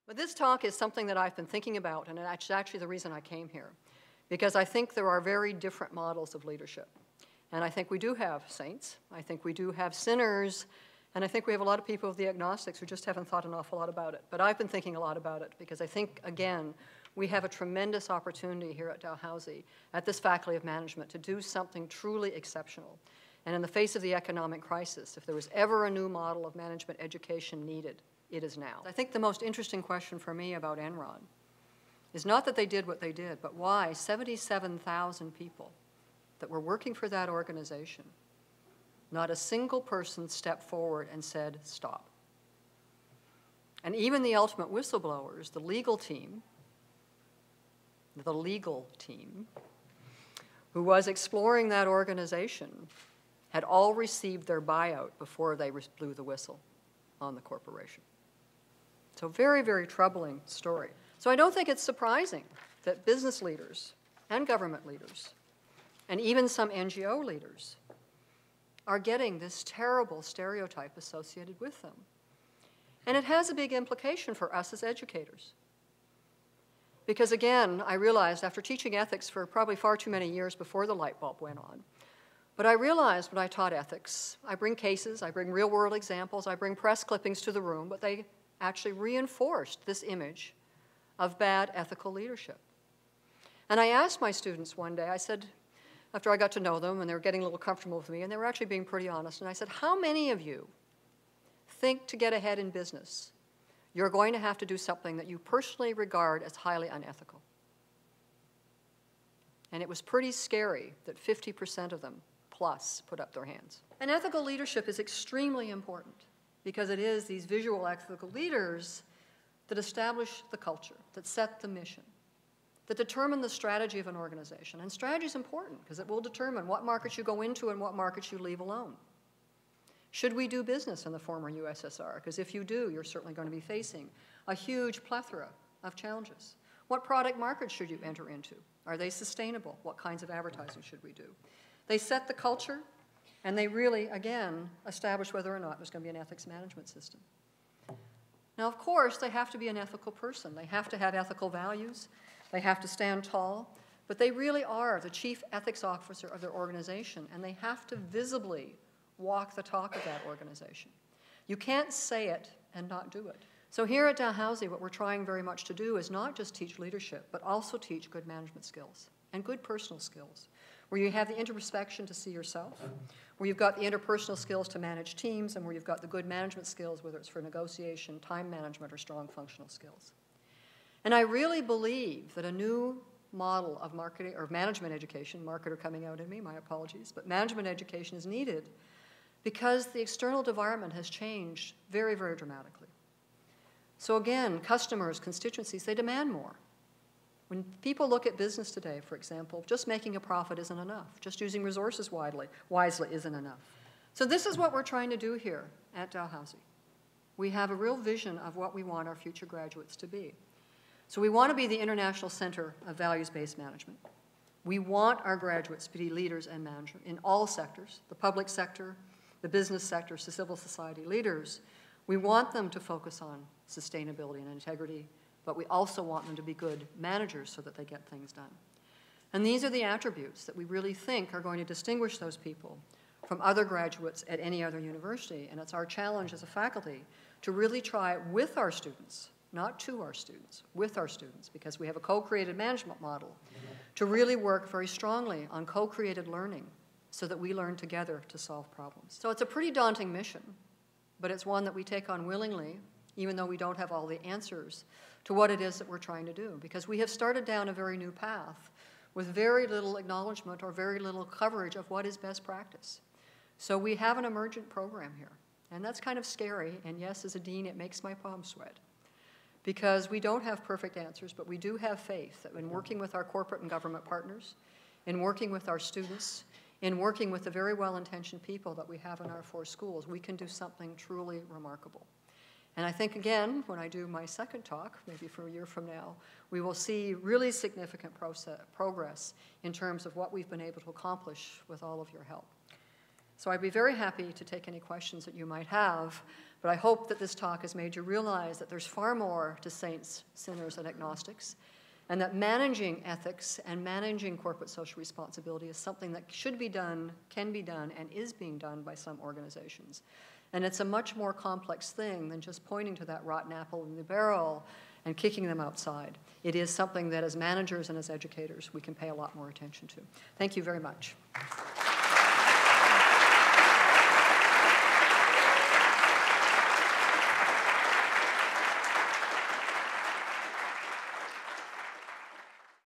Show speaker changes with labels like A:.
A: But this talk is something that I've been thinking about, and it's actually the reason I came here, because I think there are very different models of leadership. And I think we do have saints, I think we do have sinners, and I think we have a lot of people of the agnostics who just haven't thought an awful lot about it. But I've been thinking a lot about it because I think, again, we have a tremendous opportunity here at Dalhousie, at this Faculty of Management, to do something truly exceptional. And in the face of the economic crisis, if there was ever a new model of management education needed, it is now. I think the most interesting question for me about Enron is not that they did what they did, but why 77,000 people that were working for that organization, not a single person stepped forward and said, stop. And even the ultimate whistleblowers, the legal team, who was exploring that organization, had all received their buyout before they blew the whistle on the corporation. So very, very troubling story. So I don't think it's surprising that business leaders and government leaders and even some NGO leaders are getting this terrible stereotype associated with them. And it has a big implication for us as educators. Because again, I realized after teaching ethics for probably far too many years before the light bulb went on, but I realized when I taught ethics, I bring cases, I bring real-world examples, I bring press clippings to the room, but they actually reinforced this image of bad ethical leadership. And I asked my students one day, I said, after I got to know them and they were getting a little comfortable with me, and they were actually being pretty honest, and I said, how many of you think to get ahead in business, you're going to have to do something that you personally regard as highly unethical? And it was pretty scary that 50% of them plus put up their hands. And ethical leadership is extremely important because it is these visual ethical leaders that establish the culture, that set the mission, that determine the strategy of an organization. And strategy is important because it will determine what markets you go into and what markets you leave alone. Should we do business in the former USSR? Because if you do, you're certainly going to be facing a huge plethora of challenges. What product markets should you enter into? Are they sustainable? What kinds of advertising should we do? They set the culture, and they really, again, establish whether or not there's going to be an ethics management system. Now, of course, they have to be an ethical person. They have to have ethical values. They have to stand tall. But they really are the chief ethics officer of their organization, and they have to visibly walk the talk of that organization. You can't say it and not do it. So here at Dalhousie, what we're trying very much to do is not just teach leadership, but also teach good management skills and good personal skills, where you have the introspection to see yourself, where you've got the interpersonal skills to manage teams, and where you've got the good management skills, whether it's for negotiation, time management, or strong functional skills. And I really believe that a new model of marketing or management education, marketer coming out in me, my apologies, but management education is needed because the external environment has changed very, very dramatically. So again, customers, constituencies, they demand more. When people look at business today, for example, just making a profit isn't enough. Just using resources wisely isn't enough. So this is what we're trying to do here at Dalhousie. We have a real vision of what we want our future graduates to be. So we want to be the international center of values-based management. We want our graduates to be leaders and managers in all sectors, the public sector, the business sector, civil society leaders. We want them to focus on sustainability and integrity, but we also want them to be good managers so that they get things done. And these are the attributes that we really think are going to distinguish those people from other graduates at any other university. And it's our challenge as a faculty to really try with our students, not to our students, with our students, because we have a co-created management model, to really work very strongly on co-created learning so that we learn together to solve problems. So it's a pretty daunting mission, but it's one that we take on willingly, even though we don't have all the answers to what it is that we're trying to do, because we have started down a very new path with very little acknowledgement or very little coverage of what is best practice. So we have an emergent program here, and that's kind of scary, and yes, as a dean, it makes my palms sweat, because we don't have perfect answers, but we do have faith that in working with our corporate and government partners, in working with our students, in working with the very well-intentioned people that we have in our 4 schools, we can do something truly remarkable. And I think, again, when I do my second talk, maybe for a year from now, we will see really significant progress in terms of what we've been able to accomplish with all of your help. So I'd be very happy to take any questions that you might have, but I hope that this talk has made you realize that there's far more to saints, sinners, and agnostics, and that managing ethics and managing corporate social responsibility is something that should be done, can be done, and is being done by some organizations. And it's a much more complex thing than just pointing to that rotten apple in the barrel and kicking them outside. It is something that as managers and as educators we can pay a lot more attention to. Thank you very much.